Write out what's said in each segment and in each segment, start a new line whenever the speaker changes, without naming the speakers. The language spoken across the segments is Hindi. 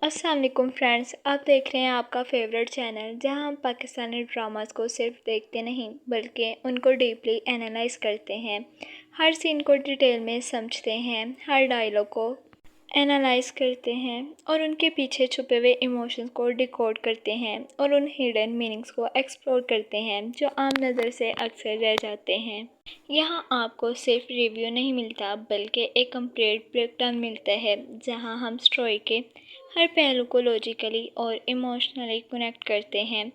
अस्सलाम वालेकुम फ्रेंड्स, आप देख रहे हैं आपका फेवरेट चैनल जहां हम पाकिस्तानी ड्रामास को सिर्फ देखते नहीं बल्कि उनको डीपली एनालाइज करते हैं। हर सीन को डिटेल में समझते हैं, हर डायलॉग को एनालाइज करते हैं और उनके पीछे छुपे हुए इमोशंस को डिकोड करते हैं और उन हिडन मीनिंग्स को एक्सप्लोर करते हैं जो आम नज़र से अक्सर रह जाते हैं। यहाँ आपको सिर्फ रिव्यू नहीं मिलता बल्कि एक कंप्लीट ब्रेकडाउन मिलता है जहाँ हम स्टोरी के हर पहलू को लॉजिकली और इमोशनली कनेक्ट करते हैं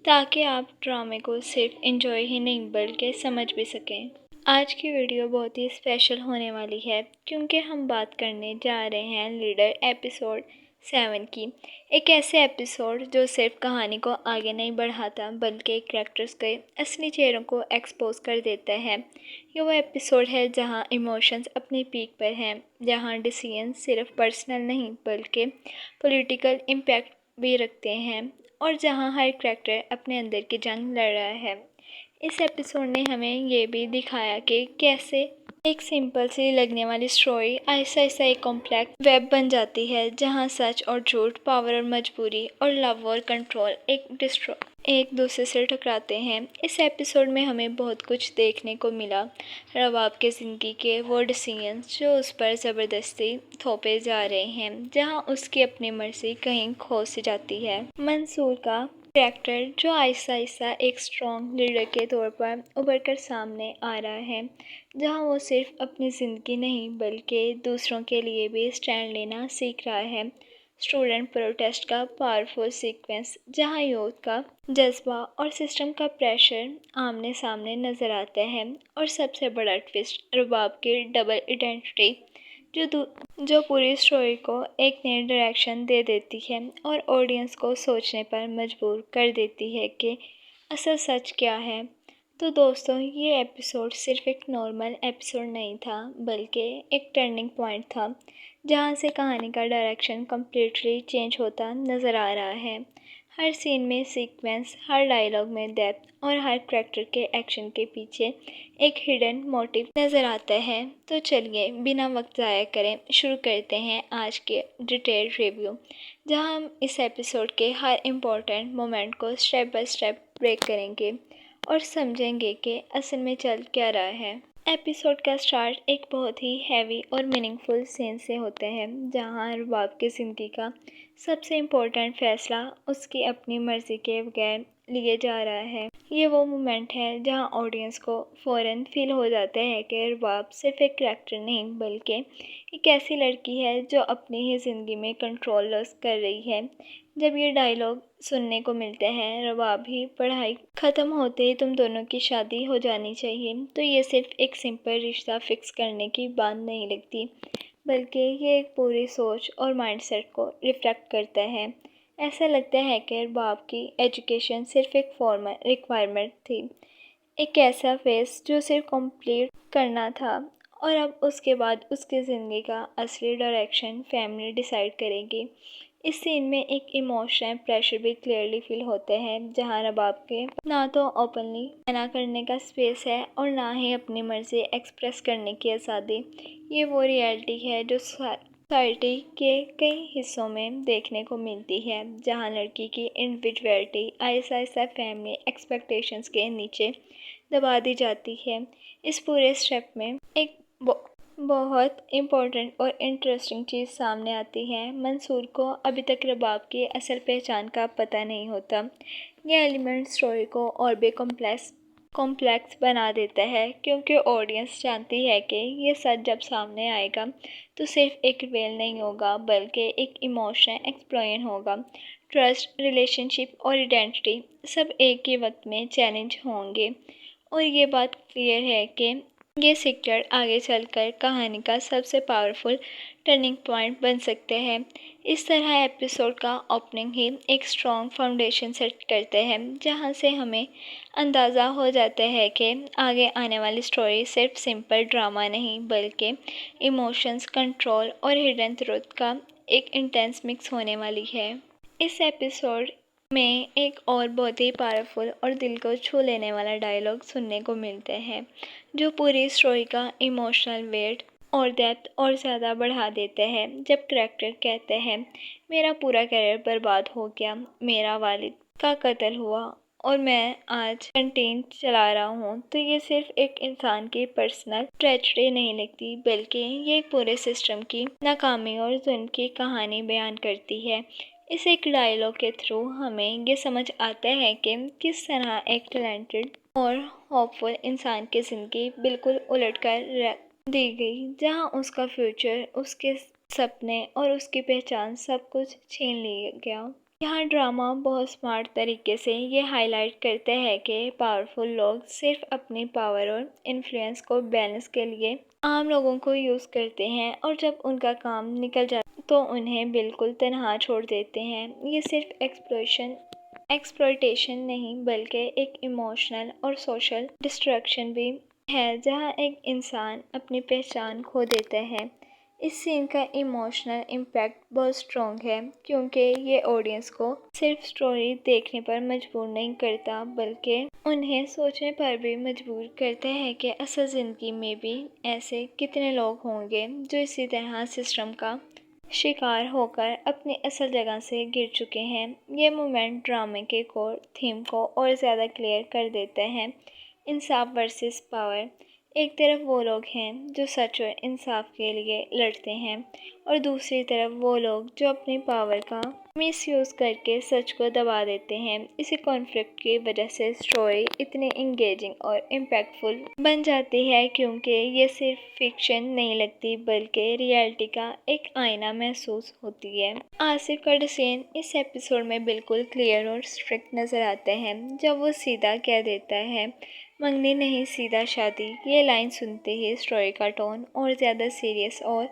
ताकि आप ड्रामे को सिर्फ एंजॉय ही नहीं बल्कि समझ भी सकें। आज की वीडियो बहुत ही स्पेशल होने वाली है क्योंकि हम बात करने जा रहे हैं लीडर एपिसोड 7 की। एक ऐसे एपिसोड जो सिर्फ कहानी को आगे नहीं बढ़ाता बल्कि कैरेक्टर्स के असली चेहरों को एक्सपोज कर देता है। ये वो एपिसोड है जहां इमोशंस अपनी पीक पर हैं, जहां डिसीजन सिर्फ पर्सनल नहीं बल्कि पॉलिटिकल इम्पैक्ट भी रखते हैं और जहां हर कैरेक्टर अपने अंदर की जंग लड़ रहा है। इस एपिसोड ने हमें ये भी दिखाया कि कैसे एक सिंपल सी लगने वाली स्टोरी आहिस्ता आहिस्ता एक कॉम्प्लेक्स वेब बन जाती है जहां सच और झूठ, पावर और मजबूरी और लव और कंट्रोल एक दूसरे से टकराते हैं। इस एपिसोड में हमें बहुत कुछ देखने को मिला। रबाब के ज़िंदगी के वो डिसीजंस जो उस पर ज़बरदस्ती थोपे जा रहे हैं, जहां उसकी अपनी मर्जी कहीं खो सी जाती है। मंसूर का कैरेक्टर जो आहिस्ता आहिस्ता एक स्ट्रॉन्ग लीडर के तौर पर उभर कर सामने आ रहा है, जहां वो सिर्फ अपनी ज़िंदगी नहीं बल्कि दूसरों के लिए भी स्टैंड लेना सीख रहा है। स्टूडेंट प्रोटेस्ट का पावरफुल सीक्वेंस जहां यूथ का जज्बा और सिस्टम का प्रेशर आमने सामने नज़र आता है और सबसे बड़ा ट्विस्ट रबाब की डबल आइडेंटिटी जो पूरी स्टोरी को एक नई डायरेक्शन दे देती है और ऑडियंस को सोचने पर मजबूर कर देती है कि असल सच क्या है। तो दोस्तों, ये एपिसोड सिर्फ एक नॉर्मल एपिसोड नहीं था बल्कि एक टर्निंग पॉइंट था जहाँ से कहानी का डायरेक्शन कम्प्लीटली चेंज होता नज़र आ रहा है। हर सीन में सीक्वेंस, हर डायलॉग में डेप्थ और हर कैरेक्टर के एक्शन के पीछे एक हिडन मोटिव नज़र आता है। तो चलिए बिना वक्त ज़ाया करें शुरू करते हैं आज के डिटेल रिव्यू, जहां हम इस एपिसोड के हर इम्पोर्टेंट मोमेंट को स्टेप बाय स्टेप ब्रेक करेंगे और समझेंगे कि असल में चल क्या रहा है। एपिसोड का स्टार्ट एक बहुत ही हैवी और मीनिंगफुल सीन से होते हैं जहां रुबाब की ज़िंदगी का सबसे इम्पोर्टेंट फैसला उसकी अपनी मर्ज़ी के बगैर लिए जा रहा है। ये वो मोमेंट है जहां ऑडियंस को फ़ौरन फील हो जाता है कि रुबाब सिर्फ एक करैक्टर नहीं बल्कि एक ऐसी लड़की है जो अपनी ही ज़िंदगी में कंट्रोल लॉस कर रही है। जब ये डायलॉग सुनने को मिलते हैं, रबाब ही पढ़ाई ख़त्म होते ही तुम दोनों की शादी हो जानी चाहिए, तो ये सिर्फ एक सिंपल रिश्ता फिक्स करने की बात नहीं लगती बल्कि ये एक पूरी सोच और माइंडसेट को रिफ्लेक्ट करता है। ऐसा लगता है कि रबाब की एजुकेशन सिर्फ एक फॉर्मल रिक्वायरमेंट थी, एक ऐसा फेस जो सिर्फ कंप्लीट करना था और अब उसके बाद उसकी ज़िंदगी का असली डायरेक्शन फैमिली डिसाइड करेगी। इस सीन में एक इमोशनल प्रेशर भी क्लियरली फील होते हैं जहां रबाब के ना तो ओपनली मना करने का स्पेस है और ना ही अपनी मर्जी एक्सप्रेस करने की आज़ादी। ये वो रियलिटी है जो सोसाइटी के कई हिस्सों में देखने को मिलती है जहां लड़की की individuality Aahista Aahista family expectations के नीचे दबा दी जाती है। इस पूरे स्टेप में एक बहुत इम्पोर्टेंट और इंटरेस्टिंग चीज़ सामने आती है। मंसूर को अभी तक रबाब की असल पहचान का पता नहीं होता। ये एलिमेंट स्टोरी को और भी कॉम्प्लेक्स बना देता है क्योंकि ऑडियंस जानती है कि ये सच जब सामने आएगा तो सिर्फ एक रिवील नहीं होगा बल्कि एक इमोशनल एक्सप्लोजन होगा। ट्रस्ट, रिलेशनशिप और आइडेंटिटी सब एक ही वक्त में चैलेंज होंगे और ये बात क्लियर है कि ये सीक्रेट आगे चलकर कहानी का सबसे पावरफुल टर्निंग पॉइंट बन सकते हैं। इस तरह एपिसोड का ओपनिंग ही एक स्ट्रॉन्ग फाउंडेशन सेट करते हैं जहां से हमें अंदाज़ा हो जाता है कि आगे आने वाली स्टोरी सिर्फ सिंपल ड्रामा नहीं बल्कि इमोशंस, कंट्रोल और हिडन ट्रुथ का एक इंटेंस मिक्स होने वाली है। इस एपिसोड में एक और बहुत ही पावरफुल और दिल को छू लेने वाला डायलॉग सुनने को मिलते हैं जो पूरी स्टोरी का इमोशनल वेट और डेप्थ और ज़्यादा बढ़ा देते हैं। जब करैक्टर कहते हैं मेरा पूरा करियर बर्बाद हो गया, मेरा वालिद का कत्ल हुआ और मैं आज कैंटीन चला रहा हूँ, तो ये सिर्फ एक इंसान की पर्सनल ट्रेजेडी नहीं लगती, बल्कि ये एक पूरे सिस्टम की नाकामी और जुल्म की कहानी बयान करती है। इस एक डायलॉग के थ्रू हमें ये समझ आता है कि किस तरह एक टैलेंटेड और होपफुल इंसान की ज़िंदगी बिल्कुल उलट कर रख दी गई, जहाँ उसका फ्यूचर, उसके सपने और उसकी पहचान सब कुछ छीन लिया गया। यहाँ ड्रामा बहुत स्मार्ट तरीके से ये हाईलाइट करते हैं कि पावरफुल लोग सिर्फ अपनी पावर और इन्फ्लुएंस को बैलेंस के लिए आम लोगों को यूज़ करते हैं, और जब उनका काम निकल जाता तो उन्हें बिल्कुल तनहा छोड़ देते हैं। ये सिर्फ एक्सप्लॉयटेशन नहीं, बल्कि एक इमोशनल और सोशल डिस्ट्रैक्शन भी है, जहाँ एक इंसान अपनी पहचान खो देता है। इस सीन का इमोशनल इम्पैक्ट बहुत स्ट्रॉन्ग है, क्योंकि ये ऑडियंस को सिर्फ स्टोरी देखने पर मजबूर नहीं करता, बल्कि उन्हें सोचने पर भी मजबूर करता है कि असल ज़िंदगी में भी ऐसे कितने लोग होंगे जो इसी तरह सिस्टम का शिकार होकर अपनी असल जगह से गिर चुके हैं। ये मोमेंट ड्रामे के कोर थीम को और ज़्यादा क्लियर कर देते हैं। इंसाफ वर्सेस पावर। एक तरफ वो लोग हैं जो सच और इंसाफ के लिए लड़ते हैं, और दूसरी तरफ वो लोग जो अपनी पावर का मिसयूज़ करके सच को दबा देते हैं। इसी कॉन्फ्लिक्ट की वजह से स्टोरी इतनी इंगेजिंग और इम्पैक्टफुल बन जाती है, क्योंकि ये सिर्फ फिक्शन नहीं लगती, बल्कि रियलिटी का एक आईना महसूस होती है। आसिफ का डिसीजन इस एपिसोड में बिल्कुल क्लियर और स्ट्रिक्ट नज़र आते हैं, जब वो सीधा कह देता है मंगनी नहीं सीधा शादी। ये लाइन सुनते ही स्टोरी का टोन और ज़्यादा सीरियस और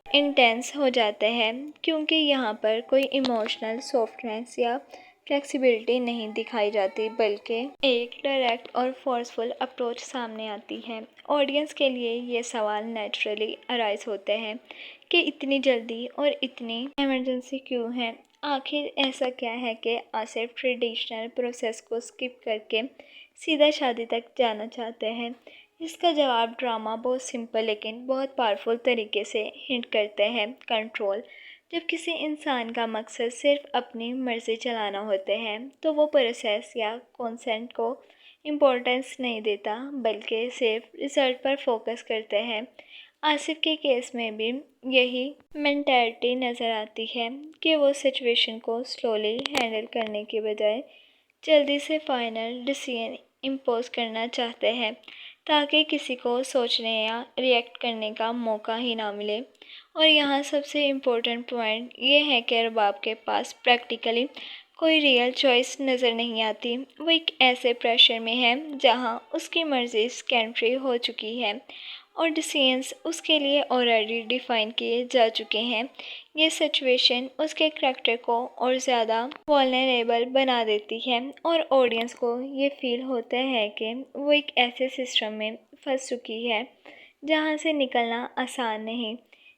इंटेंस हो जाता है, क्योंकि यहाँ पर कोई इमोशनल सॉफ्टनेस या फ्लेक्सिबिलिटी नहीं दिखाई जाती, बल्कि एक डायरेक्ट और फोर्सफुल अप्रोच सामने आती है। ऑडियंस के लिए ये सवाल नेचुरली अराइज होते हैं कि इतनी जल्दी और इतनी इमरजेंसी क्यों है। आखिर ऐसा क्या है कि आसिफ ट्रेडिशनल प्रोसेस को स्किप करके सीधा शादी तक जाना चाहते हैं? इसका जवाब ड्रामा बहुत सिंपल लेकिन बहुत पावरफुल तरीके से हिंट करते हैं। कंट्रोल। जब किसी इंसान का मकसद सिर्फ अपनी मर्ज़ी चलाना होते हैं, तो वो प्रोसेस या कॉन्सेंट को इम्पोर्टेंस नहीं देता, बल्कि सिर्फ रिजल्ट पर फोकस करते हैं। आसिफ के केस में भी यही मेंटालिटी नज़र आती है कि वो सिचुएशन को स्लोली हैंडल करने के बजाय जल्दी से फाइनल डिसीजन इम्पोज करना चाहते हैं, ताकि किसी को सोचने या रिएक्ट करने का मौका ही ना मिले। और यहाँ सबसे इम्पोर्टेंट पॉइंट ये है कि अरबाब के पास प्रैक्टिकली कोई रियल चॉइस नज़र नहीं आती। वो एक ऐसे प्रेशर में है जहाँ उसकी मर्ज़ी सेकेंडरी हो चुकी है और डिसीजंस उसके लिए ऑलरेडी डिफ़ाइन किए जा चुके हैं। ये सिचुएशन उसके करैक्टर को और ज़्यादा वल्नरेबल बना देती है, और ऑडियंस को ये फील होता है कि वो एक ऐसे सिस्टम में फंस चुकी है जहाँ से निकलना आसान नहीं।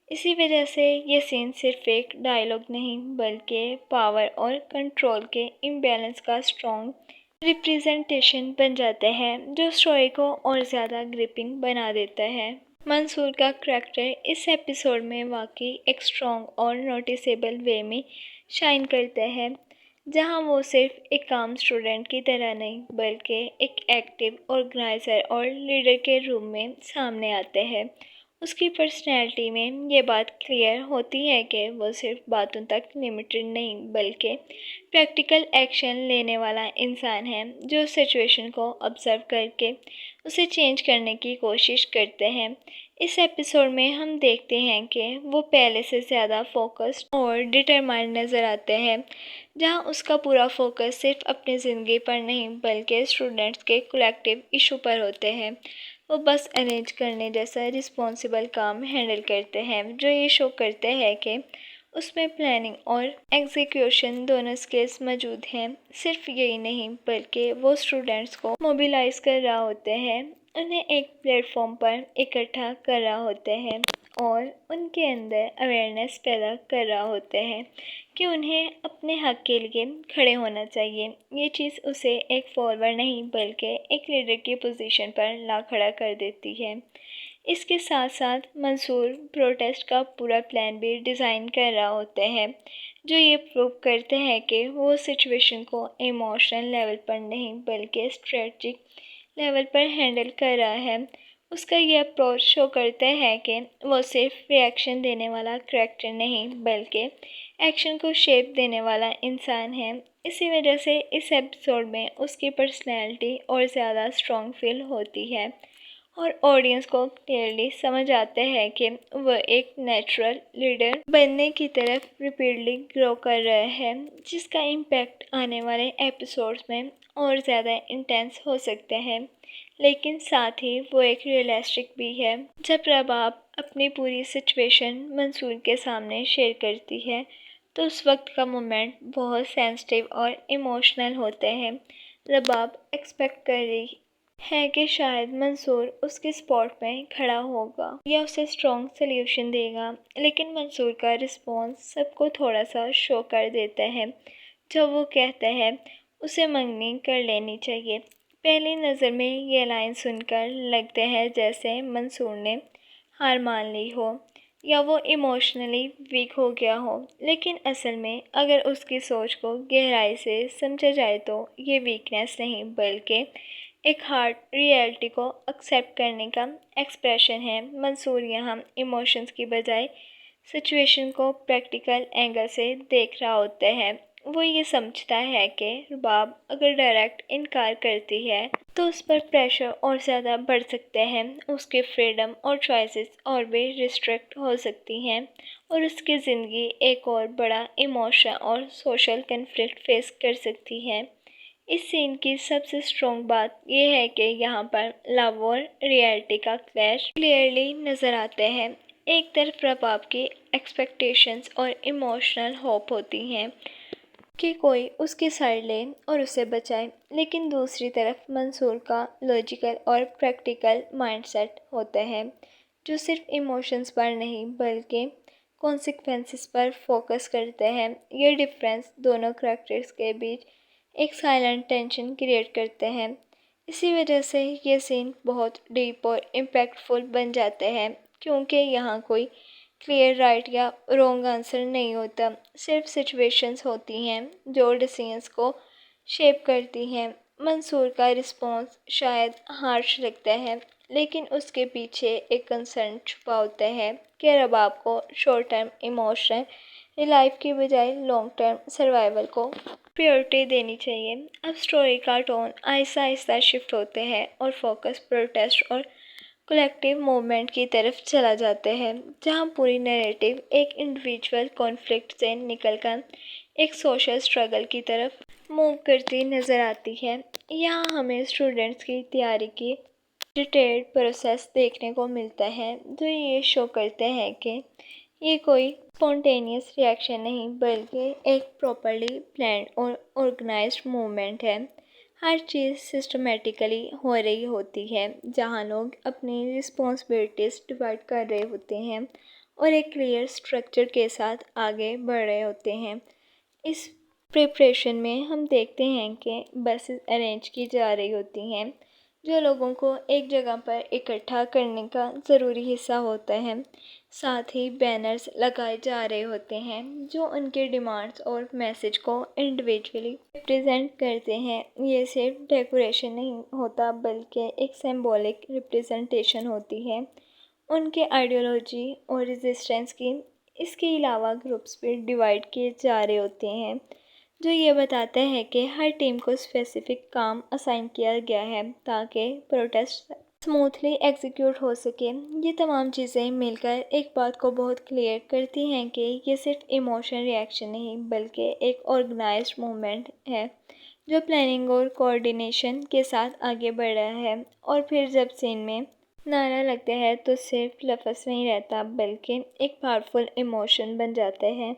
इसी वजह से ये सीन सिर्फ एक डायलॉग नहीं, बल्कि पावर और कंट्रोल के इम्बैलेंस का स्ट्रॉन्ग रिप्रेजेंटेशन बन जाता है, जो स्टोरी को और ज़्यादा ग्रिपिंग बना देता है। मंसूर का करैक्टर इस एपिसोड में वाकई एक स्ट्रॉन्ग और नोटिसेबल वे में शाइन करता है, जहां वो सिर्फ एक काम स्टूडेंट की तरह नहीं, बल्कि एक एक्टिव ऑर्गेनाइज़र और लीडर के रूप में सामने आते हैं। उसकी पर्सनैलिटी में ये बात क्लियर होती है कि वो सिर्फ बातों तक लिमिटेड नहीं, बल्कि प्रैक्टिकल एक्शन लेने वाला इंसान है, जो सिचुएशन को ऑब्जर्व करके उसे चेंज करने की कोशिश करते हैं। इस एपिसोड में हम देखते हैं कि वो पहले से ज़्यादा फोकस्ड और डिटरमाइंड नज़र आते हैं, जहां उसका पूरा फोकस सिर्फ अपनी ज़िंदगी पर नहीं, बल्कि स्टूडेंट्स के कलेक्टिव इशू पर होते हैं। वो बस अरेंज करने जैसा रिस्पॉन्सिबल काम हैंडल करते हैं, जो ये शो करते हैं कि उसमें प्लानिंग और एग्जीक्यूशन दोनों स्किल्स मौजूद हैं। सिर्फ यही नहीं, बल्कि वो स्टूडेंट्स को मोबिलाइज कर रहा होते हैं, उन्हें एक प्लेटफॉर्म पर इकट्ठा कर रहा होते हैं और उनके अंदर अवेयरनेस पैदा कर रहा होते हैं कि उन्हें अपने हक के लिए खड़े होना चाहिए। ये चीज़ उसे एक फॉलोअर नहीं, बल्कि एक लीडर की पोजीशन पर ला खड़ा कर देती है। इसके साथ साथ मंसूर प्रोटेस्ट का पूरा प्लान भी डिज़ाइन कर रहा होता है, जो ये प्रूव करते हैं कि वो सिचुएशन को इमोशनल लेवल पर नहीं बल्कि स्ट्रेटजिक लेवल पर हैंडल कर रहा है। उसका ये अप्रोच शो करता है कि वो सिर्फ रिएक्शन देने वाला करैक्टर नहीं बल्कि एक्शन को शेप देने वाला इंसान है। इसी वजह से इस एपिसोड में उसकी पर्सनैलिटी और ज़्यादा स्ट्रॉन्ग फील होती है और ऑडियंस को क्लियरली समझ आता है कि वह एक नेचुरल लीडर बनने की तरफ रिपीटली ग्रो कर रहा है, जिसका इम्पैक्ट आने वाले एपिसोड्स में और ज़्यादा इंटेंस हो सकता है। लेकिन साथ ही वो एक रियलिस्टिक भी है। जब रबाब अपनी पूरी सिचुएशन मंसूर के सामने शेयर करती है तो उस वक्त का मोमेंट बहुत सेंसिटिव और इमोशनल होते हैं। रबाब एक्सपेक्ट कर रही है कि शायद मंसूर उसके स्पॉट में खड़ा होगा या उसे स्ट्रॉन्ग सल्यूशन देगा, लेकिन मंसूर का रिस्पॉन्स सबको थोड़ा सा शो कर देता है। जब वो कहता है उसे मंगनी कर लेनी चाहिए। पहली नज़र में ये लाइन सुनकर लगता है जैसे मंसूर ने हार मान ली हो या वो इमोशनली वीक हो गया हो, लेकिन असल में अगर उसकी सोच को गहराई से समझा जाए तो ये वीकनेस नहीं बल्कि एक हार्ड रियलिटी को एक्सेप्ट करने का एक्सप्रेशन है। मंसूर यहाँ इमोशंस की बजाय सिचुएशन को प्रैक्टिकल एंगल से देख रहा होता है। वो ये समझता है कि रुबाब अगर डायरेक्ट इनकार करती है तो उस पर प्रेशर और ज़्यादा बढ़ सकता है, उसकी फ्रीडम और चॉइसेस और भी रिस्ट्रिक्ट हो सकती हैं और उसकी ज़िंदगी एक और बड़ा इमोशन और सोशल कन्फ्लिक्ट फेस कर सकती है। इस सीन की सबसे स्ट्रॉन्ग बात यह है कि यहाँ पर लव और रियलिटी का क्लैश क्लियरली नज़र आता है। एक तरफ रबाब की एक्सपेक्टेशंस और इमोशनल होप होती हैं कि कोई उसकी साइड ले और उसे बचाए, लेकिन दूसरी तरफ मंसूर का लॉजिकल और प्रैक्टिकल माइंडसेट होता है जो सिर्फ इमोशंस पर नहीं बल्कि कॉन्सिक्वेंसेस पर फोकस करता है। ये डिफरेंस दोनों करैक्टर्स के बीच एक साइलेंट टेंशन क्रिएट करते हैं। इसी वजह से ये सीन बहुत डीप और इम्पैक्टफुल बन जाते हैं, क्योंकि यहाँ कोई क्लियर राइट या रॉन्ग आंसर नहीं होता, सिर्फ सिचुएशंस होती हैं जो डिसीजंस को शेप करती हैं। मंसूर का रिस्पॉन्स शायद हार्श लगता है, लेकिन उसके पीछे एक कंसर्न छुपा होता है कि रबाब को शॉर्ट टर्म इमोशन लाइफ की बजाय लॉन्ग टर्म सर्वाइवल को प्रायोरिटी देनी चाहिए। अब स्टोरी का टोन आहिस्ता आहिस्ता शिफ्ट होते हैं और फोकस प्रोटेस्ट और कलेक्टिव मूवमेंट की तरफ चला जाता है, जहां पूरी नैरेटिव एक इंडिविजुअल कॉन्फ्लिक्ट से निकलकर एक सोशल स्ट्रगल की तरफ मूव करती नज़र आती है। यहाँ हमें स्टूडेंट्स की तैयारी की डिटेल्ड प्रोसेस देखने को मिलता है, जो ये शो करते हैं कि ये कोई स्पॉन्टेनियस रिएक्शन नहीं बल्कि एक प्रॉपरली प्लान्ड और ऑर्गेनाइज्ड मूवमेंट है। हर चीज़ सिस्टमेटिकली हो रही होती है, जहाँ लोग अपनी रिस्पॉन्सिबिलिटीज़ डिवाइड कर रहे होते हैं और एक क्लियर स्ट्रक्चर के साथ आगे बढ़ रहे होते हैं। इस प्रिपरेशन में हम देखते हैं कि बसेस अरेंज की जा रही होती हैं, जो लोगों को एक जगह पर इकट्ठा करने का ज़रूरी हिस्सा होता है। साथ ही बैनर्स लगाए जा रहे होते हैं जो उनके डिमांड्स और मैसेज को इंडिविजुअली रिप्रेजेंट करते हैं। ये सिर्फ डेकोरेशन नहीं होता बल्कि एक सिंबॉलिक रिप्रेजेंटेशन होती है उनके आइडियोलॉजी और रेजिस्टेंस की। इसके अलावा ग्रुप्स भी डिवाइड किए जा रहे होते हैं, जो ये बताता है कि हर टीम को स्पेसिफिक काम असाइन किया गया है ताकि प्रोटेस्ट स्मूथली एग्जीक्यूट हो सके। ये तमाम चीज़ें मिलकर एक बात को बहुत क्लियर करती हैं कि ये सिर्फ इमोशन रिएक्शन नहीं बल्कि एक ऑर्गेनाइज्ड मूवमेंट है जो प्लानिंग और कोऑर्डिनेशन के साथ आगे बढ़ रहा है। और फिर जब सीन में नारा लगता है तो सिर्फ लफ्ज़ नहीं रहता बल्कि एक पावरफुल इमोशन बन जाता है।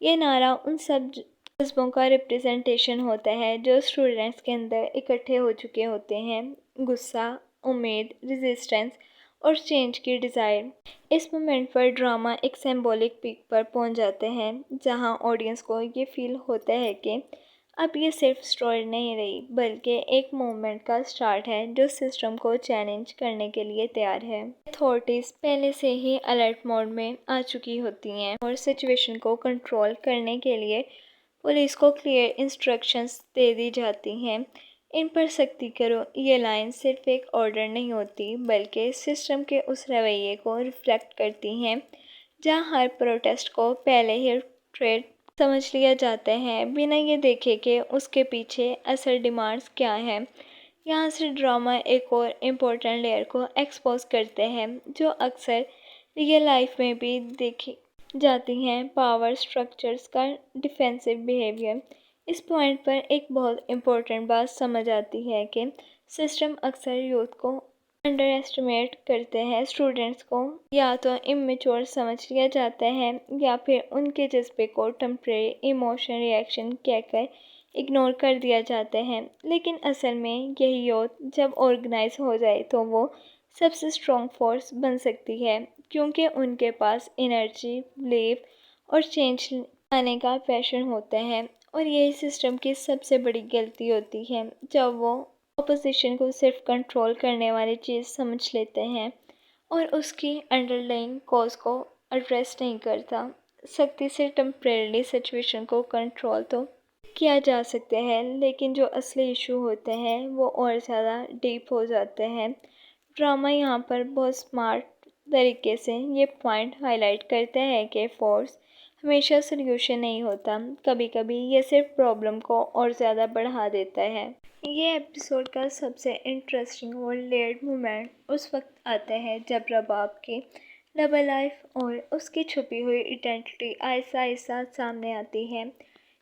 ये नारा उन सब जज्बों का रिप्रेजेंटेशन होता है जो स्टूडेंट्स के अंदर इकट्ठे हो चुके होते हैं, गुस्सा, उम्मीद, रेजिस्टेंस और चेंज की डिज़ायर। इस मोमेंट पर ड्रामा एक सिंबॉलिक पीक पर पहुंच जाते हैं, जहां ऑडियंस को ये फील होता है कि अब ये सिर्फ स्टोरी नहीं रही बल्कि एक मूवमेंट का स्टार्ट है जो सिस्टम को चैलेंज करने के लिए तैयार है। अथॉरिटीज़ पहले से ही अलर्ट मोड में आ चुकी होती हैं और सिचुएशन को कंट्रोल करने के लिए पुलिस को क्लियर इंस्ट्रक्शंस दे दी जाती हैं। इन पर सख्ती करो ये लाइन सिर्फ एक ऑर्डर नहीं होती बल्कि सिस्टम के उस रवैये को रिफ्लेक्ट करती हैं जहां हर प्रोटेस्ट को पहले ही थ्रेट समझ लिया जाता है बिना ये देखे कि उसके पीछे असल डिमांड्स क्या हैं। यहाँ से ड्रामा एक और इम्पोर्टेंट लेयर को एक्सपोज करते हैं जो अक्सर रियल लाइफ में भी देखी जाती हैं, पावर स्ट्रक्चर्स का डिफेंसिव बिहेवियर। इस पॉइंट पर एक बहुत इम्पोर्टेंट बात समझ आती है कि सिस्टम अक्सर यूथ को अंडर एस्टिमेट करते हैं। स्टूडेंट्स को या तो इमेच्योर समझ लिया जाता है या फिर उनके जज्बे को टेम्परेरी इमोशन रिएक्शन कहकर इग्नोर कर दिया जाता है। लेकिन असल में यही यूथ जब ऑर्गेनाइज हो जाए तो वो सबसे स्ट्रॉन्ग फोर्स बन सकती है क्योंकि उनके पास एनर्जी, बिलीफ और चेंज लाने का पैशन होता है। और यही सिस्टम की सबसे बड़ी गलती होती है जब वो अपोजिशन को सिर्फ कंट्रोल करने वाली चीज़ समझ लेते हैं और उसकी अंडरलाइंग कॉज को एड्रेस नहीं करता। सख्ती से टेम्परेरी सिचुएशन को कंट्रोल तो किया जा सकता है लेकिन जो असली इशू होते हैं वो और ज़्यादा डीप हो जाते हैं। ड्रामा यहाँ पर बहुत स्मार्ट तरीके से ये पॉइंट हाईलाइट करते हैं कि फोर्स हमेशा सल्यूशन नहीं होता, कभी कभी ये सिर्फ प्रॉब्लम को और ज़्यादा बढ़ा देता है। ये एपिसोड का सबसे इंटरेस्टिंग और लेयर्ड मोमेंट उस वक्त आता है जब रबाब की डबल लाइफ और उसकी छुपी हुई आइडेंटिटी आहिस्ता आहिस्ता सामने आती है।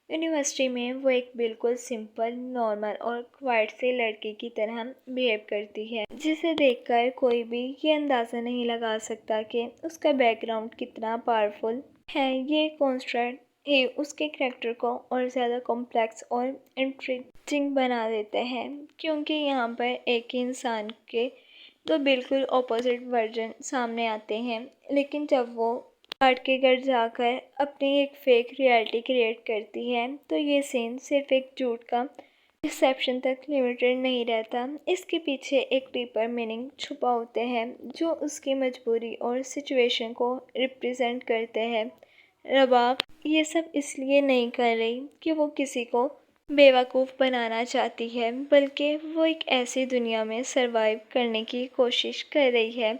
यूनिवर्सिटी में वो एक बिल्कुल सिंपल, नॉर्मल और क्वाइट सी लड़की की तरह बिहेव करती है जिसे देखकर कोई भी ये अंदाज़ा नहीं लगा सकता कि उसका बैकग्राउंड कितना पावरफुल है। ये कॉन्स्ट्रेंट ही उसके कैरेक्टर को और ज़्यादा कॉम्प्लेक्स और इंट्रिजिंग बना देते हैं क्योंकि यहाँ पर एक ही इंसान के दो बिल्कुल ऑपोजिट वर्जन सामने आते हैं। लेकिन जब वो आर्ट के घर जाकर अपनी एक फेक रियलिटी क्रिएट करती है तो ये सीन सिर्फ एक झूठ का रिसेप्शन तक लिमिटेड नहीं रहता। इसके पीछे एक डीपर मीनिंग छुपा होते हैं जो उसकी मजबूरी और सिचुएशन को रिप्रेजेंट करते हैं। रबाब ये सब इसलिए नहीं कर रही कि वो किसी को बेवकूफ़ बनाना चाहती है बल्कि वो एक ऐसी दुनिया में सरवाइव करने की कोशिश कर रही है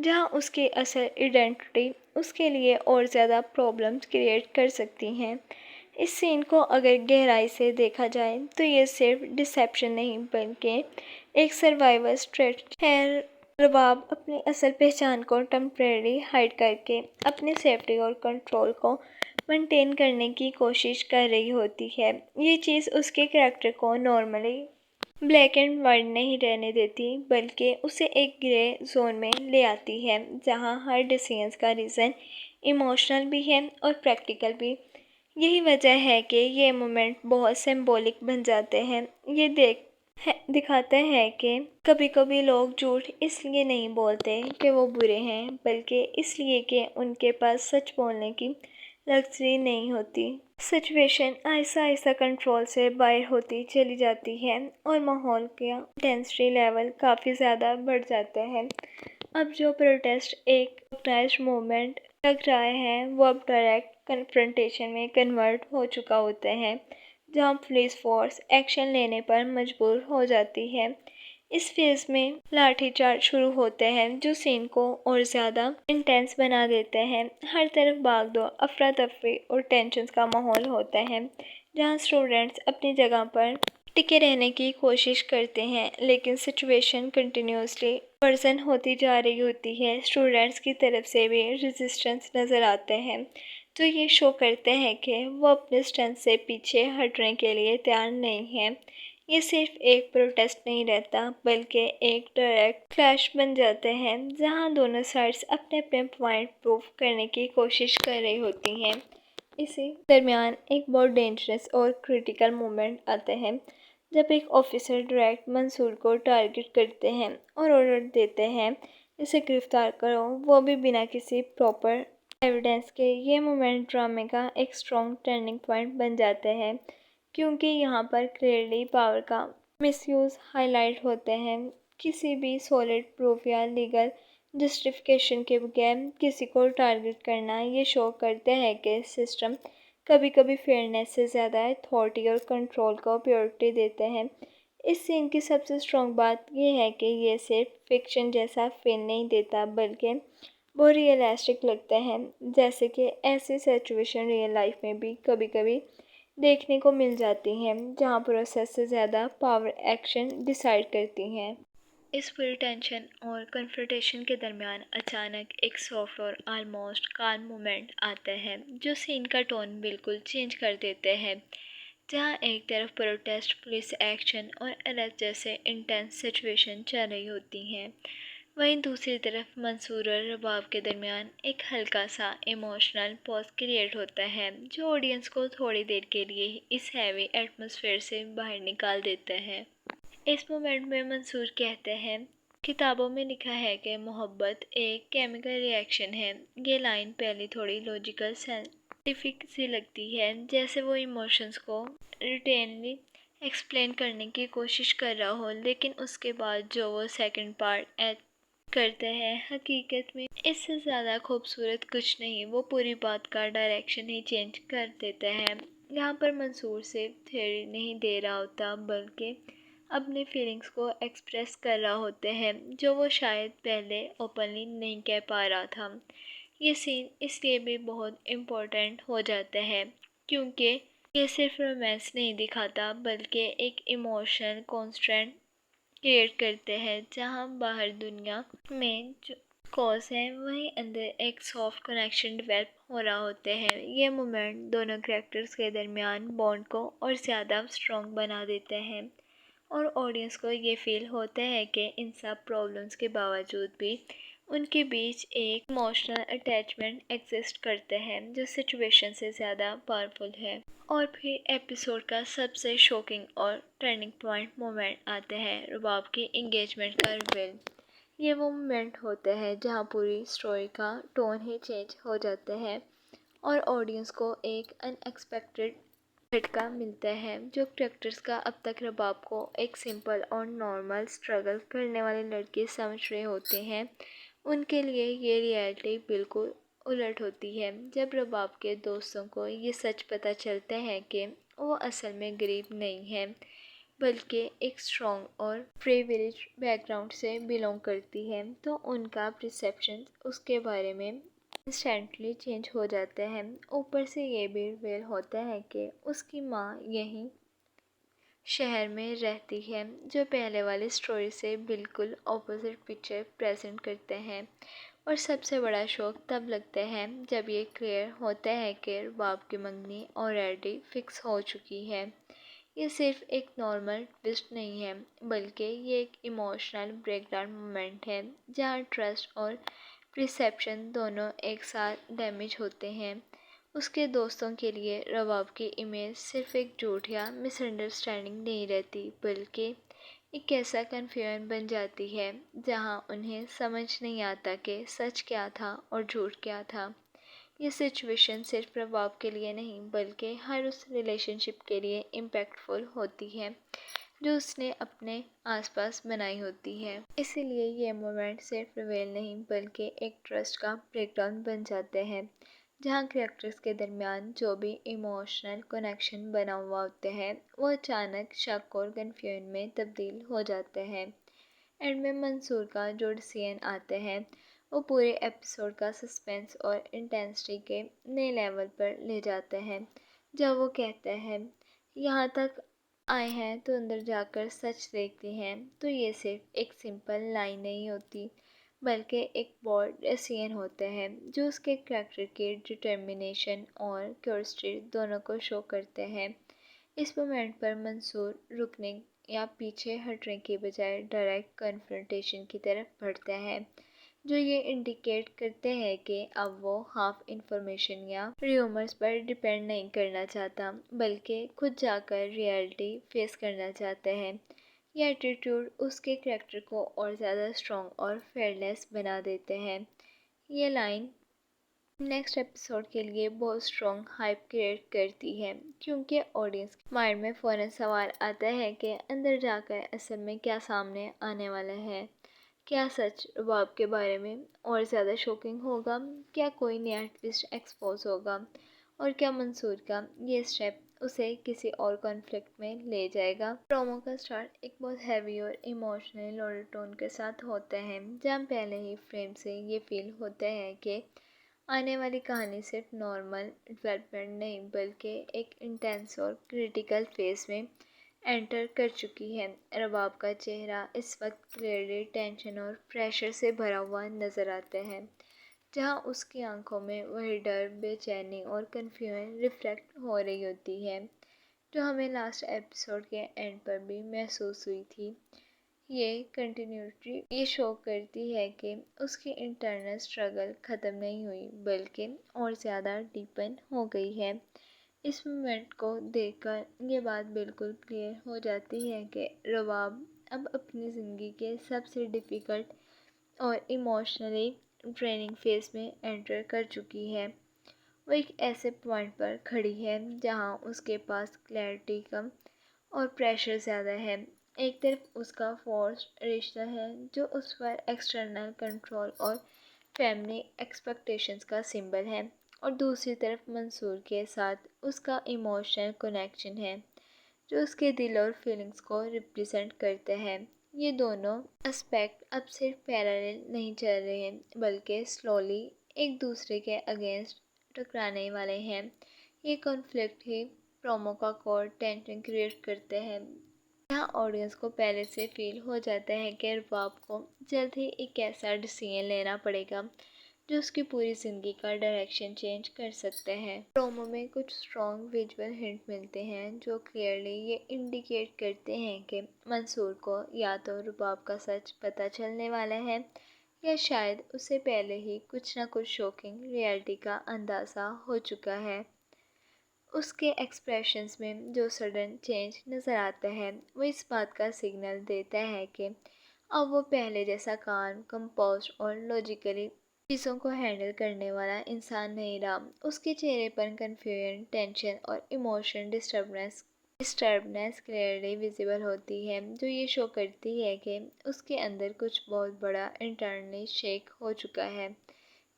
जहाँ उसकी असल आइडेंटिटी उसके लिए और ज़्यादा प्रॉब्लम्स क्रिएट कर सकती हैं। इस सीन को अगर गहराई से देखा जाए तो ये सिर्फ डिसेप्शन नहीं बल्कि एक सर्वाइवल स्ट्रेटजी है। रबाब अपनी असल पहचान को टेम्परेरी हाइड करके अपनी सेफ्टी और कंट्रोल को मेंटेन करने की कोशिश कर रही होती है। ये चीज़ उसके कैरेक्टर को नॉर्मली ब्लैक एंड वाइट नहीं रहने देती बल्कि उसे एक ग्रे जोन में ले आती है जहाँ हर डिसीजंस का रीज़न इमोशनल भी है और प्रैक्टिकल भी। यही वजह है कि ये मोमेंट बहुत सिंबॉलिक बन जाते हैं। ये दिखाता है कि कभी कभी लोग झूठ इसलिए नहीं बोलते कि वो बुरे हैं बल्कि इसलिए कि उनके पास सच बोलने की लग्जरी नहीं होती। सिचुएशन आहिस्ता आहिस्ता कंट्रोल से बाहर होती चली जाती है और माहौल का इंटेंसिटी लेवल काफ़ी ज़्यादा बढ़ जाता है। अब जो प्रोटेस्ट एक ऑर्गेनाइज्ड मूवमेंट लग रहा है वो अब डायरेक्ट कन्फ्रंटेशन में कन्वर्ट हो चुका होता है जहां पुलिस फोर्स एक्शन लेने पर मजबूर हो जाती है। इस फेज़ में लाठीचार्ज शुरू होते हैं जो सीन को और ज़्यादा इंटेंस बना देते हैं। हर तरफ भागदौड़, अफरा तफरी और टेंशन का माहौल होता है जहां स्टूडेंट्स अपनी जगह पर टिके रहने की कोशिश करते हैं लेकिन सिचुएशन कंटिन्यूसली वर्सन होती जा रही होती है। स्टूडेंट्स की तरफ से भी रेजिस्टेंस नज़र आते हैं तो ये शो करते हैं कि वो अपने स्ट्रेंथ से पीछे हटने के लिए तैयार नहीं है। ये सिर्फ एक प्रोटेस्ट नहीं रहता बल्कि एक डायरेक्ट क्लैश बन जाते हैं जहां दोनों साइड्स अपने अपने पॉइंट प्रूव करने की कोशिश कर रही होती हैं। इसी दरमियान एक बहुत डेंजरस और क्रिटिकल मोमेंट आता है जब एक ऑफिसर डायरेक्ट मंसूर को टारगेट करते हैं और ऑर्डर देते हैं इसे गिरफ्तार करो, वो भी बिना किसी प्रॉपर एविडेंस के। ये मोमेंट ड्रामे का एक स्ट्रॉन्ग टर्निंग पॉइंट बन जाते हैं क्योंकि यहाँ पर क्लियरली पावर का मिसयूज़ हाईलाइट होते हैं। किसी भी सॉलिड प्रूफ या लीगल जस्टिफिकेशन के बगैर किसी को टारगेट करना ये शो करते हैं कि सिस्टम कभी कभी फेयरनेस से ज़्यादा अथॉरिटी और कंट्रोल को प्रायोरिटी देते हैं। इस सीन की सबसे स्ट्रॉन्ग बात यह है कि ये सिर्फ फिक्शन जैसा फील नहीं देता, बल्कि वो रियलिस्टिक लगते हैं, जैसे कि ऐसी सिचुएशन रियल लाइफ में भी कभी कभी देखने को मिल जाती हैं, जहाँ प्रोसेस से ज़्यादा पावर एक्शन डिसाइड करती हैं। इस पूरी टेंशन और कन्फ्रंटेशन के दरमियान अचानक एक सॉफ्ट और आलमोस्ट काम मोमेंट आता है जो सीन का टोन बिल्कुल चेंज कर देते हैं। जहाँ एक तरफ प्रोटेस्ट, पुलिस एक्शन और अरेस्ट जैसे इंटेंस सिचुएशन चल रही होती हैं, वहीं दूसरी तरफ मंसूर और रबाब के दरमियान एक हल्का सा इमोशनल पॉज क्रिएट होता है जो ऑडियंस को थोड़ी देर के लिए इस हैवी एटमॉस्फेयर से बाहर निकाल देता है। इस मोमेंट में मंसूर कहते हैं, किताबों में लिखा है कि मोहब्बत एक केमिकल रिएक्शन है। ये लाइन पहले थोड़ी लॉजिकल साइंटिफिक सी लगती है, जैसे वो इमोशंस को रिटेनली एक्सप्लेन करने की कोशिश कर रहा हो, लेकिन उसके बाद जो वो सेकंड पार्ट ऐड करते हैं, हकीकत में इससे ज़्यादा खूबसूरत कुछ नहीं, वो पूरी बात का डायरेक्शन ही चेंज कर देते हैं। यहाँ पर मंसूर सिर्फ थ्योरी नहीं दे रहा होता, बल्कि अपने फीलिंग्स को एक्सप्रेस कर रहा होते हैं जो वो शायद पहले ओपनली नहीं कह पा रहा था। ये सीन इसलिए भी बहुत इम्पोर्टेंट हो जाता है क्योंकि ये सिर्फ रोमांस नहीं दिखाता, बल्कि एक इमोशनल कॉन्स्टेंट क्रिएट करते हैं। जहाँ बाहर दुनिया में जो कॉज है, वहीं अंदर एक सॉफ्ट कनेक्शन डेवलप हो रहा होते हैं। ये मोमेंट दोनों कैरेक्टर्स के दरमियान बॉन्ड को और ज़्यादा स्ट्रॉन्ग बना देते हैं और ऑडियंस को ये फील होता है कि इन सब प्रॉब्लम्स के बावजूद भी उनके बीच एक इमोशनल अटैचमेंट एग्जिस्ट करते हैं जो सिचुएशन से ज़्यादा पावरफुल है। और फिर एपिसोड का सबसे शॉकिंग और टर्निंग पॉइंट मोमेंट आता है रुबाब की एंगेजमेंट का रिवील। ये वो मोमेंट होता है जहाँ पूरी स्टोरी का टोन ही चेंज हो जाता है और ऑडियंस को एक अनएक्सपेक्टेड झटका मिलता है जो कैरेक्टर्स का अब तक रबाब को एक सिंपल और नॉर्मल स्ट्रगल करने वाले लड़के समझ रहे होते हैं, उनके लिए ये रियलिटी बिल्कुल उलट होती है। जब रबाब के दोस्तों को ये सच पता चलता है कि वो असल में गरीब नहीं है, बल्कि एक स्ट्रॉन्ग और प्रिविलेज बैकग्राउंड से बिलोंग करती है, तो उनका परसेप्शन उसके बारे में इंस्टेंटली चेंज हो जाते हैं। ऊपर से ये भी रिवील होता है कि उसकी माँ यहीं शहर में रहती है, जो पहले वाली स्टोरी से बिल्कुल ऑपोजिट पिक्चर प्रेजेंट करते हैं। और सबसे बड़ा शौक तब लगता है जब ये क्लियर होता है कि बाप की मंगनी ऑलरेडी फिक्स हो चुकी है। ये सिर्फ एक नॉर्मल ट्विस्ट नहीं है, बल्कि ये एक इमोशनल ब्रेकडाउन मोमेंट है जहाँ ट्रस्ट और परसेप्शन दोनों एक साथ डैमेज होते हैं। उसके दोस्तों के लिए रबाब की इमेज सिर्फ एक झूठ या मिसअंडरस्टैंडिंग नहीं रहती, बल्कि एक ऐसा कन्फ्यूजन बन जाती है जहां उन्हें समझ नहीं आता कि सच क्या था और झूठ क्या था। ये सिचुएशन सिर्फ रबाब के लिए नहीं, बल्कि हर उस रिलेशनशिप के लिए इम्पैक्टफुल होती है जो उसने अपने आसपास बनाई होती है। इसीलिए ये मोमेंट सिर्फ रिवेल नहीं, बल्कि एक ट्रस्ट का ब्रेकडाउन बन जाते हैं, जहाँ कैरेक्टर्स के दरमियान जो भी इमोशनल कनेक्शन बना हुआ होते हैं, वो अचानक शक और कन्फ्यूजन में तब्दील हो जाते हैं। एंड में मंसूर का जो डिसीजन आते हैं, वो पूरे एपिसोड का सस्पेंस और इंटेंसिटी के नए लेवल पर ले जाते हैं। जब वो कहते हैं, यहाँ तक आए हैं तो अंदर जाकर सच देखते हैं, तो ये सिर्फ एक सिंपल लाइन नहीं होती, बल्कि एक बोल्ड डिसीजन होता है जो उसके कैरेक्टर की डिटर्मिनेशन और क्यूरियोसिटी दोनों को शो करते हैं। इस मोमेंट पर मंसूर रुकने या पीछे हटने के बजाय डायरेक्ट कन्फ्रंटेशन की तरफ बढ़ता है, जो ये इंडिकेट करते हैं कि अब वो हाफ इंफॉर्मेशन या र्यूमर्स पर डिपेंड नहीं करना चाहता, बल्कि खुद जाकर रियलिटी फेस करना चाहता है। ये एटीट्यूड उसके कैरेक्टर को और ज़्यादा स्ट्रॉन्ग और फेयरलेस बना देते हैं। ये लाइन नेक्स्ट एपिसोड के लिए बहुत स्ट्रॉन्ग हाइप क्रिएट करती है, क्योंकि ऑडियंस के माइंड में फ़ौरन सवाल आता है कि अंदर जाकर असल में क्या सामने आने वाला है। क्या सच रुबाब के बारे में और ज़्यादा शॉकिंग होगा? क्या कोई नया ट्विस्ट एक्सपोज होगा? और क्या मंसूर का ये स्टेप उसे किसी और कॉन्फ्लिक्ट में ले जाएगा? प्रोमो का स्टार्ट एक बहुत हैवी और इमोशनली लोडेड टोन के साथ होता है, जहाँ पहले ही फ्रेम से ये फील होता है कि आने वाली कहानी सिर्फ नॉर्मल डेवलपमेंट नहीं बल्कि एक इंटेंस और क्रिटिकल फेज में एंटर कर चुकी है। रबाब का चेहरा इस वक्त क्लियरली टेंशन और प्रेशर से भरा हुआ नज़र आता है, जहां उसकी आंखों में वही डर, बेचैनी और कन्फ्यूजन रिफ्लेक्ट हो रही होती है, जो हमें लास्ट एपिसोड के एंड पर भी महसूस हुई थी। ये कंटिन्यूटी ये शो करती है कि उसकी इंटरनल स्ट्रगल ख़त्म नहीं हुई बल्कि और ज़्यादा डीपन हो गई है। इस मोमेंट को देखकर ये बात बिल्कुल क्लियर हो जाती है कि रबाब अब अपनी ज़िंदगी के सबसे डिफ़िकल्ट और इमोशनली ड्रेनिंग फेज़ में एंटर कर चुकी है। वो एक ऐसे पॉइंट पर खड़ी है जहाँ उसके पास क्लैरिटी कम और प्रेशर ज़्यादा है। एक तरफ उसका फोर्स्ड रिश्ता है जो उस पर एक्सटर्नल कंट्रोल और फैमिली एक्सपेक्टेशंस का सिंबल है, और दूसरी तरफ मंसूर के साथ उसका इमोशनल कनेक्शन है जो उसके दिल और फीलिंग्स को रिप्रेजेंट करते हैं। ये दोनों एस्पेक्ट अब सिर्फ पैरेलल नहीं चल रहे हैं बल्कि स्लोली एक दूसरे के अगेंस्ट टकराने वाले हैं। ये कॉन्फ्लिक्ट ही प्रोमो का कोर टेंशन क्रिएट करते हैं, यहाँ ऑडियंस को पहले से फील हो जाता है कि रुबाब को जल्द ही एक ऐसा डिसीजन लेना पड़ेगा जो उसकी पूरी ज़िंदगी का डायरेक्शन चेंज कर सकते हैं। प्रोमो में कुछ स्ट्रॉन्ग विजुअल हिंट मिलते हैं जो क्लियरली ये इंडिकेट करते हैं कि मंसूर को या तो रुबाब का सच पता चलने वाला है या शायद उसे पहले ही कुछ ना कुछ शॉकिंग रियलिटी का अंदाज़ा हो चुका है। उसके एक्सप्रेशंस में जो सडन चेंज नज़र आता है वो इस बात का सिग्नल देता है कि अब वो पहले जैसा काम कंपोज और लॉजिकली चीज़ों को हैंडल करने वाला इंसान नहीं रहा। उसके चेहरे पर कन्फ्यूजन, टेंशन और इमोशन डिस्टर्बनेस क्लियरली विजिबल होती है, जो ये शो करती है कि उसके अंदर कुछ बहुत बड़ा इंटरनली शेक हो चुका है।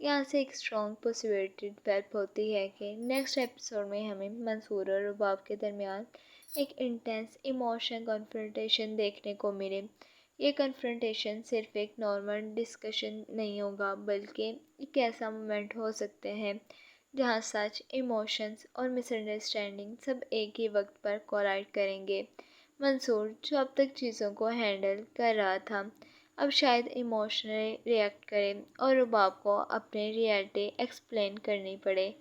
यहाँ से एक स्ट्रॉन्ग पॉसिबिलिटी डेवलप होती है कि नेक्स्ट एपिसोड में हमें मंसूर और रुबाब के दरमियान एक इंटेंस इमोशनल कॉन्फ्रंटेशन देखने को मिले। ये कन्फ्रंटेशन सिर्फ एक नॉर्मल डिस्कशन नहीं होगा बल्कि एक ऐसा मोमेंट हो सकते हैं जहाँ सच, इमोशंस और मिसअंडरस्टैंडिंग सब एक ही वक्त पर कोलाइड करेंगे। मंसूर, जो अब तक चीज़ों को हैंडल कर रहा था, अब शायद इमोशनली रिएक्ट करे और रुबाब को अपनी रियलिटी एक्सप्लेन करनी पड़े।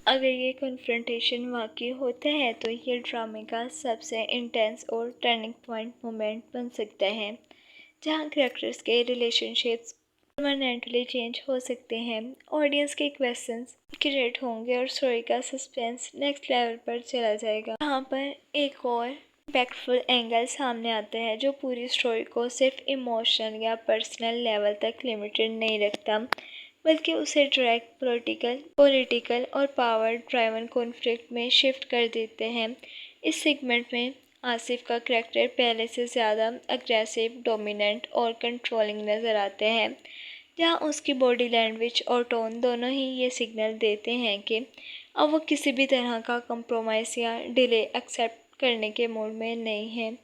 अगर ये कन्फ्रंटेशन वाकई होता है तो ये ड्रामे का सबसे इंटेंस और टर्निंग पॉइंट मोमेंट बन सकता है, जहाँ कैरेक्टर्स के रिलेशनशिप्स परमानेंटली चेंज हो सकते हैं, ऑडियंस के क्वेश्चंस क्रिएट होंगे और स्टोरी का सस्पेंस नेक्स्ट लेवल पर चला जाएगा। यहाँ पर एक और इम्पैक्टफुल एंगल सामने आता है जो पूरी स्टोरी को सिर्फ इमोशनल या पर्सनल लेवल तक लिमिटेड नहीं रखता बल्कि उसे डायरेक्ट पॉलिटिकल और पावर ड्राइवन कॉन्फ्लिक्ट में शिफ्ट कर देते हैं। इस सेगमेंट में आसिफ का करैक्टर पहले से ज़्यादा अग्रेसिव, डोमिनेंट और कंट्रोलिंग नज़र आते हैं, जहाँ उसकी बॉडी लैंग्वेज और टोन दोनों ही ये सिग्नल देते हैं कि अब वो किसी भी तरह का कंप्रोमाइज़ या डिले एक्सेप्ट करने के मूड में नहीं है।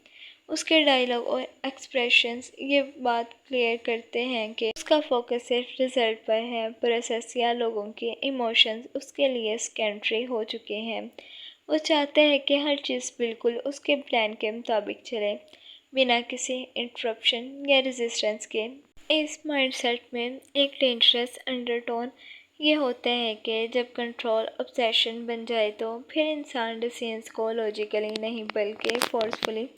उसके डायलॉग और एक्सप्रेशंस ये बात क्लियर करते हैं कि उसका फोकस सिर्फ रिजल्ट पर है, प्रोसेस या लोगों के इमोशंस उसके लिए सेकेंडरी हो चुके हैं। वो चाहते हैं कि हर चीज़ बिल्कुल उसके प्लान के मुताबिक चले, बिना किसी इंटरप्शन या रेजिस्टेंस के। इस माइंडसेट में एक डेंजरस अंडरटोन ये होता है कि जब कंट्रोल ऑब्सेशन बन जाए तो फिर इंसान डिसीजंस को लॉजिकली नहीं बल्कि फोर्सफुली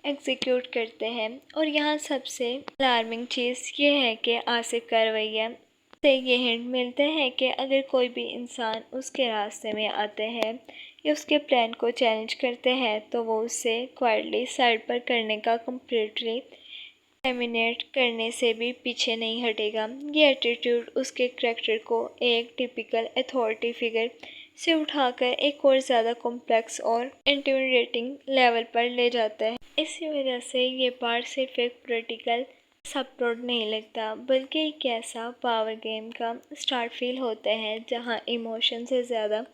एग्जीक्यूट करते हैं। और यहाँ सबसे अलार्मिंग चीज़ ये है कि आसिफ का रवैया से ये हिंट मिलता है कि अगर कोई भी इंसान उसके रास्ते में आते हैं या उसके प्लान को चैलेंज करते हैं तो वो उससे क्वाइटली साइड पर करने का कम्प्लीटली डोमिनेट करने से भी पीछे नहीं हटेगा। ये एटीट्यूड उसके करैक्टर को एक टिपिकल अथॉरिटी फिगर से उठाकर एक और ज़्यादा कॉम्प्लेक्स और इंटिमिडेटिंग लेवल पर ले जाता है। इसी वजह से ये पार्ट सिर्फ एक पॉलिटिकल सपोर्ट नहीं लगता, बल्कि एक ऐसा पावर गेम का स्टार्ट फील होता है जहाँ इमोशन से ज़्यादा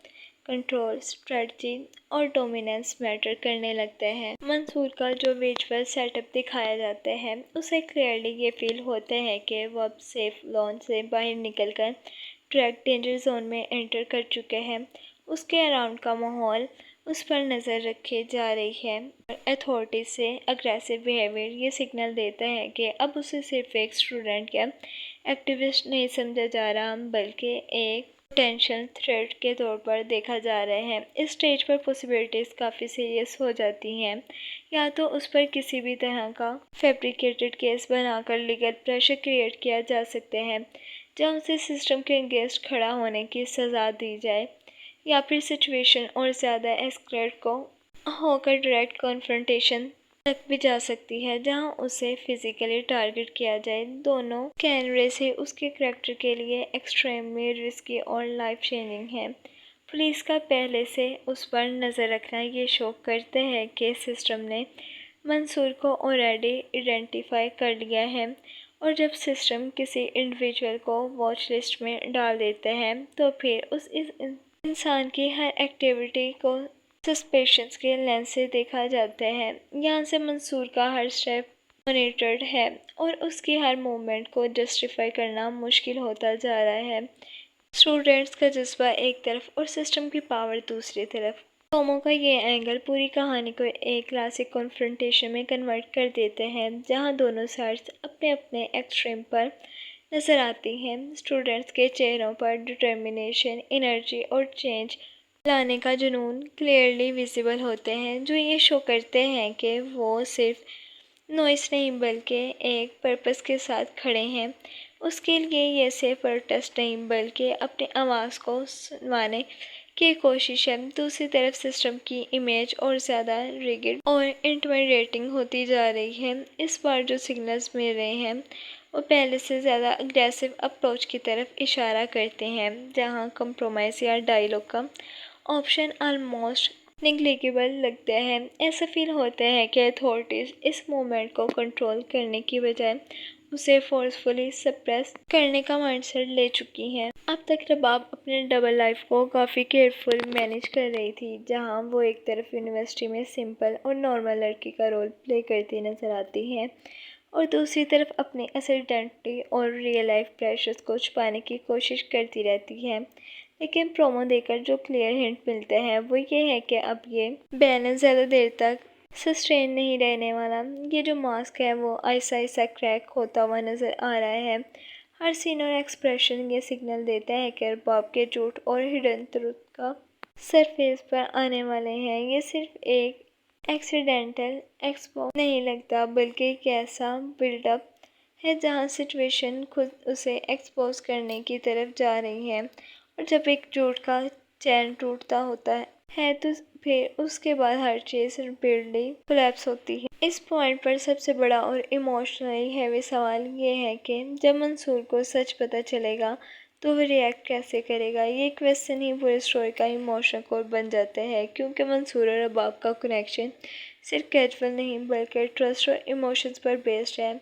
कंट्रोल, स्ट्रेटजी और डोमिनेंस मैटर करने लगते हैं। मंसूर का जो विजुअल सेटअप दिखाया जाता है, उसे क्लियरली ये फील होता है कि वो अब सेफ लॉन से बाहर निकलकर डायरेक्ट डेंजर जोन में एंटर कर चुके हैं। उसके अराउंड का माहौल उस पर नज़र रखी जा रही है और अथॉरिटी से अग्रेसिव बिहेवियर ये सिग्नल देता है कि अब उसे सिर्फ एक स्टूडेंट या एक्टिविस्ट नहीं समझा जा रहा, बल्कि एक पोटेंशियल थ्रेट के तौर पर देखा जा रहा है। इस स्टेज पर पॉसिबिलिटीज़ काफ़ी सीरियस हो जाती हैं। या तो उस पर किसी भी तरह का फैब्रिकेटेड केस बनाकर लीगल प्रेशर क्रिएट किया जा सकते हैं, जहाँ उसे सिस्टम के अगेंस्ट खड़ा होने की सज़ा दी जाए, या फिर सिचुएशन और ज़्यादा एस्केलेट को होकर डायरेक्ट कॉन्फ्रंटेशन तक भी जा सकती है, जहां उसे फिजिकली टारगेट किया जाए। दोनों कैनरे से उसके करैक्टर के लिए एक्सट्रीमली रिस्की और लाइफ चेंजिंग है। पुलिस का पहले से उस पर नज़र रखना ये शो करते हैं कि सिस्टम ने मंसूर को ऑलरेडी आइडेंटिफाई कर लिया है, और जब सिस्टम किसी इंडिविजुअल को वॉच लिस्ट में डाल देते हैं तो फिर इस इंसान की हर एक्टिविटी को सस्पेशंस के लेंस से देखा जाता है। यहाँ से मंसूर का हर स्टेप मॉनिटर्ड है और उसकी हर मूवमेंट को जस्टिफाई करना मुश्किल होता जा रहा है। स्टूडेंट्स का जज्बा एक तरफ और सिस्टम की पावर दूसरी तरफ। टोमो का ये एंगल पूरी कहानी को एक क्लासिक कॉन्फ्रंटेशन में कन्वर्ट कर देते हैं, जहाँ दोनों साइड्स अपने अपने एक्सट्रीम पर नज़र आती हैं। स्टूडेंट्स के चेहरों पर डिटर्मिनेशन, एनर्जी और चेंज लाने का जुनून क्लियरली विजिबल होते हैं, जो ये शो करते हैं कि वो सिर्फ नॉइस नहीं बल्कि एक पर्पस के साथ खड़े हैं। उसके लिए ये सिर्फ प्रोटेस्ट नहीं बल्कि अपनी आवाज़ को सुनवाने की कोशिश है। दूसरी तरफ सिस्टम की इमेज और ज़्यादा रिगिड और इंटिमिडेटिंग होती जा रही है। इस बार जो सिग्नल्स मिल रहे हैं वो पहले से ज़्यादा अग्रेसिव अप्रोच की तरफ इशारा करते हैं, जहां कंप्रोमाइज़ या डायलॉग का ऑप्शन ऑलमोस्ट निग्लेक्टेबल लगता है। ऐसा फील होता है कि अथॉरिटीज़ इस मूवमेंट को कंट्रोल करने की बजाय उसे फोर्सफुली सप्रेस करने का माइंडसेट ले चुकी हैं। अब तक रबाब अपने डबल लाइफ को काफ़ी केयरफुल मैनेज कर रही थी, जहां वो एक तरफ यूनिवर्सिटी में सिंपल और नॉर्मल लड़की का रोल प्ले करती नजर आती हैं, और दूसरी तरफ अपनी असल आइडेंटिटी और रियल लाइफ प्रेशर्स को छुपाने की कोशिश करती रहती है। लेकिन प्रोमो देखकर जो क्लियर हिंट मिलता है वो ये है कि अब ये बैलेंस ज़्यादा देर तक सस्टेन नहीं रहने वाला। ये जो मास्क है वो ऐसा ऐसा क्रैक होता हुआ नज़र आ रहा है। हर सीन और एक्सप्रेशन ये सिग्नल देता है कि बाप के झूठ और हिडन ट्रुथ का सरफेस पर आने वाले हैं। ये सिर्फ एक एक्सीडेंटल एक्सपो नहीं लगता, बल्कि एक ऐसा बिल्डअप है जहाँ सिचुएशन खुद उसे एक्सपोज करने की तरफ जा रही है। और जब एक झूठ का चैन टूटता होता है तो फिर उसके बाद हर चीज़ रिपीटली कोलैप्स होती है। इस पॉइंट पर सबसे बड़ा और इमोशनली हैवी सवाल ये है कि जब मंसूर को सच पता चलेगा तो वो रिएक्ट कैसे करेगा। ये क्वेश्चन ही पूरी स्टोरी का इमोशनल कोर बन जाता है, क्योंकि मंसूर और रबाब का कनेक्शन सिर्फ कैजुअल नहीं बल्कि ट्रस्ट और इमोशंस पर बेस्ड है।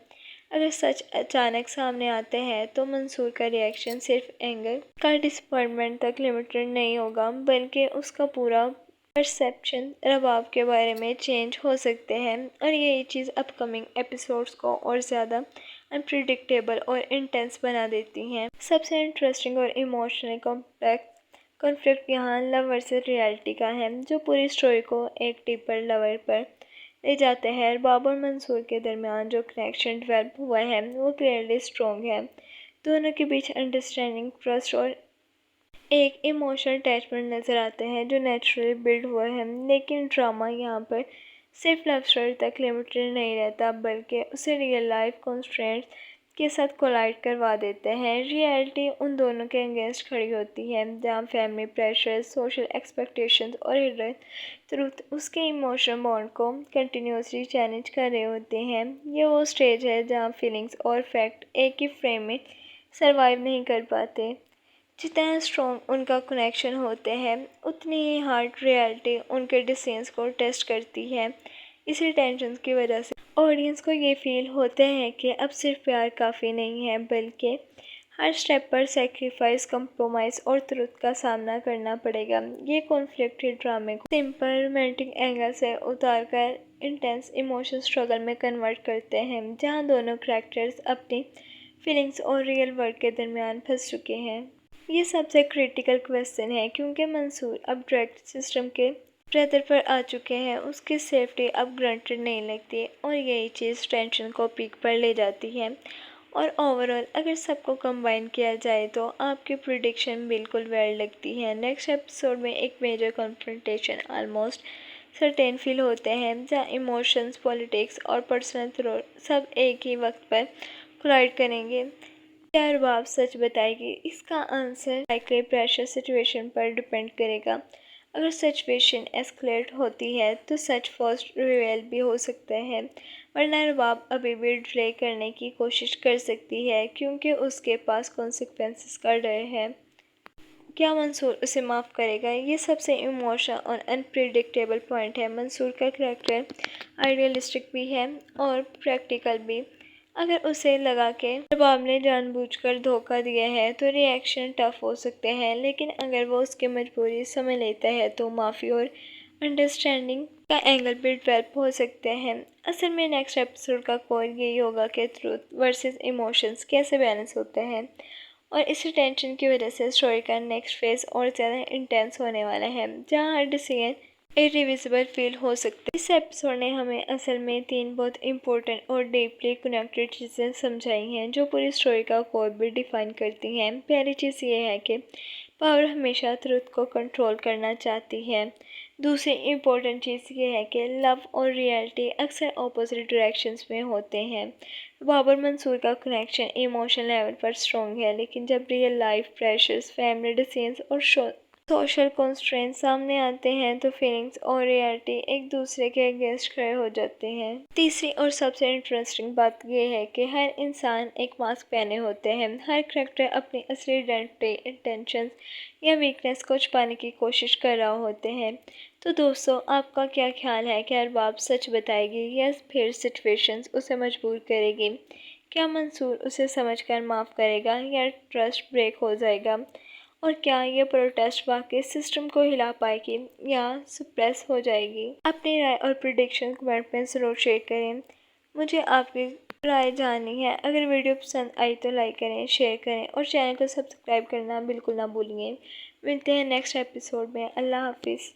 अगर सच अचानक सामने आते हैं तो मंसूर का रिएक्शन सिर्फ एंगर का डिसअपॉइंटमेंट तक लिमिटेड नहीं होगा, बल्कि उसका पूरा परसेप्शन रबाब के बारे में चेंज हो सकते हैं। और यही चीज़ अपकमिंग एपिसोड्स को और ज़्यादा अनप्रिडिक्टेबल और इंटेंस बना देती हैं। सबसे इंटरेस्टिंग और इमोशनली कॉम्प्लेक्स कॉन्फ्लिक्ट यहाँ लव वर्सेस रियलिटी का है, जो पूरी स्टोरी को एक डीपर लेवल पर ले जाते हैं। रबाब और मंसूर के दरमियान जो कनेक्शन डेवलप हुआ है वो क्लियरली स्ट्रॉन्ग है। दोनों के बीच अंडरस्टैंडिंग, ट्रस्ट और एक इमोशनल अटैचमेंट नज़र आते हैं जो नेचुरली बिल्ड हुआ है। लेकिन ड्रामा यहाँ पर सिर्फ लव स्टोरी तक लिमिटेड नहीं रहता, बल्कि उसे रियल लाइफ कॉन्स्ट्रेंट्स के साथ कोलाइड करवा देते हैं। रियलिटी उन दोनों के अगेंस्ट खड़ी होती है, जहाँ फैमिली प्रेशर, सोशल एक्सपेक्टेशंस और हिडन ट्रूथ उसके इमोशनल बॉन्ड को कंटिन्यूसली चैलेंज कर रहे होते हैं। ये वो स्टेज है जहाँ फीलिंग्स और फैक्ट एक ही फ्रेम में सरवाइव नहीं कर पाते। जितना स्ट्रॉन्ग उनका कनेक्शन होते हैं, उतनी ही हार्ड रियलिटी उनके डिसीजंस को टेस्ट करती है। इसी टेंशन की वजह से ऑडियंस को ये फील होता है कि अब सिर्फ प्यार काफ़ी नहीं है, बल्कि हर स्टेप पर सेक्रीफाइस, कंप्रोमाइज़ और ट्रुथ का सामना करना पड़ेगा। ये कॉन्फ्लिक्टेड ड्रामे को सिंपल रोमांटिक एंगल से उतारकर इंटेंस इमोशनल स्ट्रगल में कन्वर्ट करते हैं, जहाँ दोनों कैरेक्टर्स अपनी फीलिंग्स और रियल वर्ल्ड के दरमियान फंस चुके हैं। ये सबसे क्रिटिकल क्वेश्चन है, क्योंकि मंसूर अब डायरेक्ट सिस्टम के ब्रदर पर आ चुके हैं। उसकी सेफ्टी अब ग्रांटेड नहीं लगती और यही चीज़ टेंशन को पीक पर ले जाती है। और ओवरऑल अगर सबको कंबाइन किया जाए तो आपकी प्रिडिक्शन बिल्कुल वेल लगती है। नेक्स्ट एपिसोड में एक major confrontation almost certain feel होते हैं, जहाँ इमोशंस, पॉलिटिक्स और पर्सनल थ्रॉट सब एक ही वक्त पर कोलाइड करेंगे। क्या रुबाब सच बताएगी? इसका आंसर लाइकली प्रेशर सिचुएशन पर डिपेंड करेगा। अगर सिचुएशन एस्केलेट होती है तो सच फर्स्ट रिवील भी हो सकता है, वरना रुबाब अभी भी डिले करने की कोशिश कर सकती है, क्योंकि उसके पास कॉन्सिक्वेंसेस का डर है। क्या मंसूर उसे माफ़ करेगा? ये सबसे इमोशनल और अनप्रिडिक्टेबल पॉइंट है। मंसूर का करैक्टर आइडियलिस्टिक भी है और प्रैक्टिकल भी। अगर उसे लगा कि रुबाब ने जानबूझकर धोखा दिया है तो रिएक्शन टफ हो सकते हैं, लेकिन अगर वो उसकी मजबूरी समझ लेता है तो माफ़ी और अंडरस्टैंडिंग का एंगल भी डेवलप हो सकते हैं। असल में नेक्स्ट एपिसोड का कोर यही होगा कि ट्रूथ वर्सेस इमोशंस कैसे बैलेंस होते हैं, और इसी टेंशन की वजह से स्टोरी का नेक्स्ट फेज और ज़्यादा इंटेंस होने वाला है, जहाँ हर डिसीजन इरिविजिबल फील हो सकता है। इस एपिसोड ने हमें असल में 3 बहुत इंपॉर्टेंट और डीपली कनेक्टेड चीज़ें समझाई हैं, जो पूरी स्टोरी का कोर भी डिफाइन करती हैं। पहली चीज़ ये है कि पावर हमेशा ट्रुथ को कंट्रोल करना चाहती है। दूसरी इम्पोर्टेंट चीज़ ये है कि लव और रियलिटी अक्सर ऑपोजिट डायरेक्शंस में होते हैं। बाबर मंसूर का कनेक्शन इमोशनल लेवल पर स्ट्रॉन्ग है, लेकिन जब real life pressures, family decisions और सोशल कॉन्स्ट्रेंट्स सामने आते हैं तो फीलिंग्स और रियलिटी एक दूसरे के अगेंस्ट खड़े हो जाते हैं। तीसरी और सबसे इंटरेस्टिंग बात यह है कि हर इंसान एक मास्क पहने होते हैं। हर करैक्टर अपनी असली आइडेंटिटी, इंटेंशंस या वीकनेस को छुपाने की कोशिश कर रहा होते हैं। तो दोस्तों, आपका क्या ख्याल है? क्या रुबाब सच बताएगी या फिर सिचुएशंस उसे मजबूर करेगी? क्या मंसूर उसे समझकर माफ़ करेगा या ट्रस्ट ब्रेक हो जाएगा? और क्या ये प्रोटेस्ट वाकई सिस्टम को हिला पाएगी या सप्रेस हो जाएगी? अपनी राय और प्रिडिक्शन कमेंट में ज़रूर शेयर करें। मुझे आपकी राय जाननी है। अगर वीडियो पसंद आई तो लाइक करें, शेयर करें और चैनल को सब्सक्राइब करना बिल्कुल ना भूलिए। मिलते हैं नेक्स्ट एपिसोड में। अल्लाह हाफिज़।